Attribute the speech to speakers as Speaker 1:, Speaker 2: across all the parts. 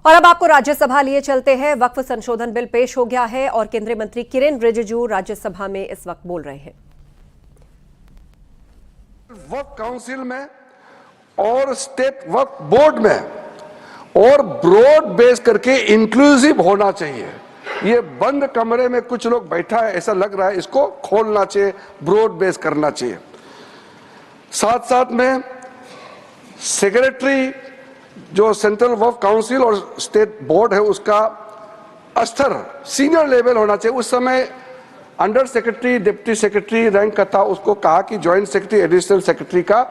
Speaker 1: और अब आपको राज्यसभा लिए चलते हैं। वक्फ संशोधन बिल पेश हो गया है और केंद्रीय मंत्री किरेन रिजिजू राज्यसभा में इस वक्त बोल रहे हैं।
Speaker 2: वक्फ काउंसिल में और स्टेट वक्फ बोर्ड में और ब्रॉड बेस करके इंक्लूसिव होना चाहिए। ये बंद कमरे में कुछ लोग बैठा है ऐसा लग रहा है, इसको खोलना चाहिए, ब्रॉड बेस करना चाहिए। साथ साथ में सेक्रेटरी जो सेंट्रल वक्फ काउंसिल और स्टेट बोर्ड है उसका स्तर सीनियर लेवल होना चाहिए। उस समय under secretary deputy secretary rank का था, उसको कहा कि ज्वाइंट सेक्रेटरी एडिशनल सेक्रेटरी का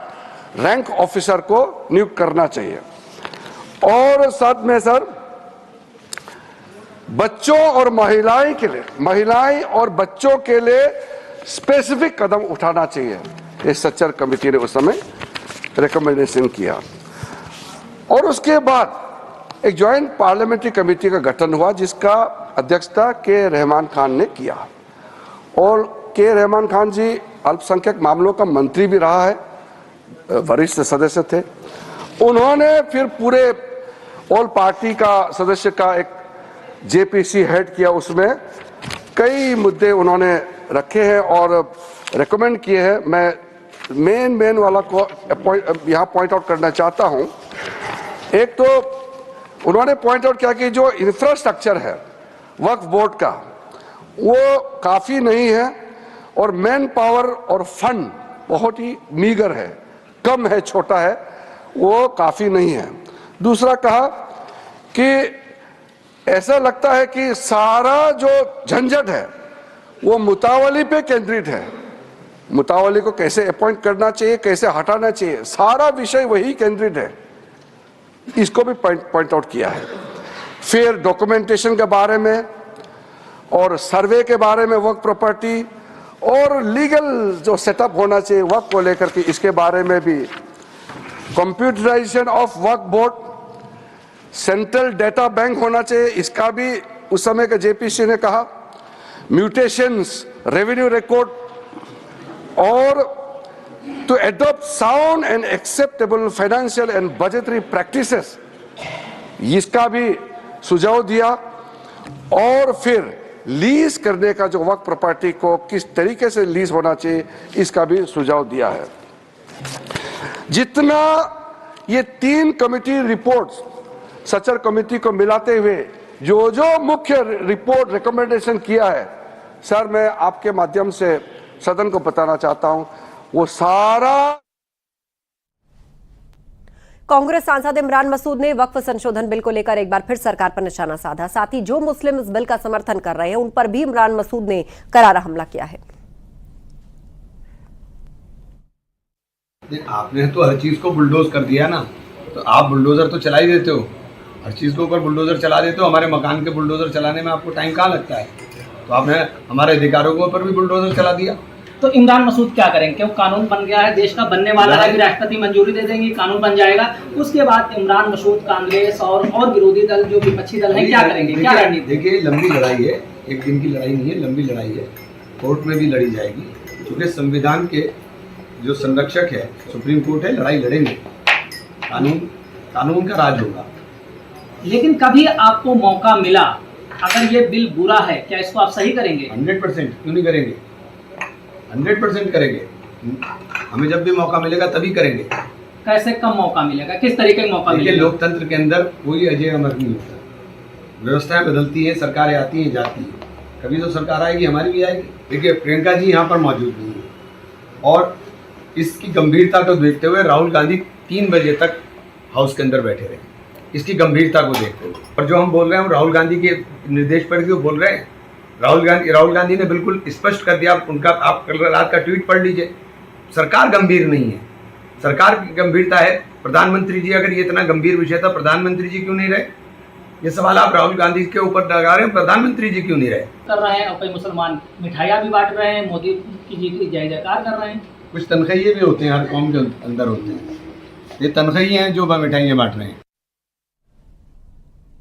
Speaker 2: रैंक ऑफिसर को नियुक्त करना चाहिए। और साथ में सर बच्चों और महिलाएं और बच्चों के लिए स्पेसिफिक कदम उठाना चाहिए। ये सच्चर कमेटी ने उस समय रिकमेंडेशन किया और उसके बाद एक ज्वाइंट पार्लियामेंट्री कमेटी का गठन हुआ जिसका अध्यक्षता के रहमान खान ने किया। और के रहमान खान जी अल्पसंख्यक मामलों का मंत्री भी रहा है, वरिष्ठ सदस्य थे। उन्होंने फिर पूरे ऑल पार्टी का सदस्य का एक जेपीसी हेड किया, उसमें कई मुद्दे उन्होंने रखे हैं और रेकमेंड किए हैं। मैं मेन वाला को यहाँ पॉइंट आउट करना चाहता हूँ। एक तो उन्होंने पॉइंट आउट किया कि जो इंफ्रास्ट्रक्चर है वक्फ बोर्ड का वो काफ़ी नहीं है और मैन पावर और फंड बहुत ही मीगर है, कम है, छोटा है, वो काफ़ी नहीं है। दूसरा कहा कि ऐसा लगता है कि सारा जो झंझट है वो मुतावली पे केंद्रित है। मुतावली को कैसे अपॉइंट करना चाहिए, कैसे हटाना चाहिए, सारा विषय वही केंद्रित है। इसको भी पॉइंट आउट किया है। फिर डॉक्यूमेंटेशन के बारे में और सर्वे के बारे में वक्फ प्रॉपर्टी और लीगल जो सेटअप होना चाहिए वक्फ को लेकर के, इसके बारे में भी computerisation of Waqf board, central data bank होना चाहिए, इसका भी उस समय का जेपीसी ने कहा। म्यूटेशंस, रेवेन्यू रिकॉर्ड और to adopt sound and acceptable financial and budgetary practices, इसका भी सुझाव दिया। और फिर लीज करने का जो वक्फ प्रॉपर्टी को किस तरीके से लीज होना चाहिए इसका भी सुझाव दिया है। जितना ये 3 कमेटी रिपोर्ट्स सचर कमेटी को मिलाते हुए जो मुख्य रिपोर्ट रिकमेंडेशन किया है, सर मैं आपके माध्यम से सदन को बताना चाहता हूं, वो सारा।
Speaker 1: कांग्रेस सांसद इमरान मसूद ने वक्फ संशोधन बिल को लेकर एक बार फिर सरकार पर निशाना साधा। साथ ही जो मुस्लिम इस बिल का समर्थन कर रहे हैं उन पर भी इमरान मसूद ने करारा हमला किया है।
Speaker 3: आपने तो हर चीज को बुलडोज कर दिया ना, तो आप बुलडोजर तो चला ही देते हो, हर चीज के ऊपर बुलडोजर चला देते हो। हमारे मकान के बुलडोजर चलाने में आपको टाइम कहाँ लगता है? तो आपने हमारे अधिकारों के ऊपर भी बुलडोजर चला दिया।
Speaker 4: तो इमरान मसूद क्या करेंगे? क्यों कानून बन गया है, देश का बनने वाला है, राष्ट्रपति मंजूरी दे देंगे, कानून बन जाएगा। उसके बाद इमरान मसूद कांग्रेस और विरोधी दल जो विपक्षी दल हैं क्या करेंगे? क्या रणनीति?
Speaker 3: देखिए लंबी लड़ाई है, एक दिन की लड़ाई नहीं है, लंबी लड़ाई है, कोर्ट में भी लड़ी जाएगी क्योंकि संविधान के जो संरक्षक है सुप्रीम कोर्ट है, लड़ाई लड़ेंगे, कानून का राज होगा।
Speaker 4: लेकिन कभी आपको मौका मिला, अगर ये बिल बुरा है क्या इसको आप सही करेंगे?
Speaker 3: 100% क्यों नहीं करेंगे, 100% करेंगे। हमें जब भी मौका मिलेगा तभी करेंगे।
Speaker 4: कैसे कम मौका मिलेगा, किस तरीके का मौका मिलेगा?
Speaker 3: लोकतंत्र के अंदर कोई अजय अमर नहीं होता, व्यवस्थाएं बदलती है, सरकारें आती हैं जाती हैं, कभी तो सरकार आएगी, हमारी भी आएगी। देखिए प्रियंका जी यहाँ पर मौजूद नहीं है और इसकी गंभीरता को देखते हुए राहुल गांधी 3 बजे तक हाउस के अंदर बैठे रहे, इसकी गंभीरता को देखते हुए। और जो हम बोल रहे हैं हम राहुल गांधी के निर्देश पर क्यों बोल रहे हैं? राहुल गांधी ने बिल्कुल स्पष्ट कर दिया, उनका आप कल रात का ट्वीट पढ़ लीजिए। सरकार गंभीर नहीं है, सरकार की गंभीरता है। प्रधानमंत्री जी, अगर ये इतना गंभीर विषय था प्रधानमंत्री जी क्यों नहीं रहे? ये सवाल आप राहुल गांधी के ऊपर लगा रहे हैं, प्रधानमंत्री जी क्यों नहीं रहे?
Speaker 4: कर रहे हैं और कई मुसलमान मिठाइयाँ भी बांट रहे हैं, मोदी की जी की जय जयकार कर रहे हैं।
Speaker 3: कुछ तनख्वाही भी होते हैं, हर कौम के अंदर होते हैं, ये तनख्वाही हैं जो मिठाइयाँ बांट रहे हैं।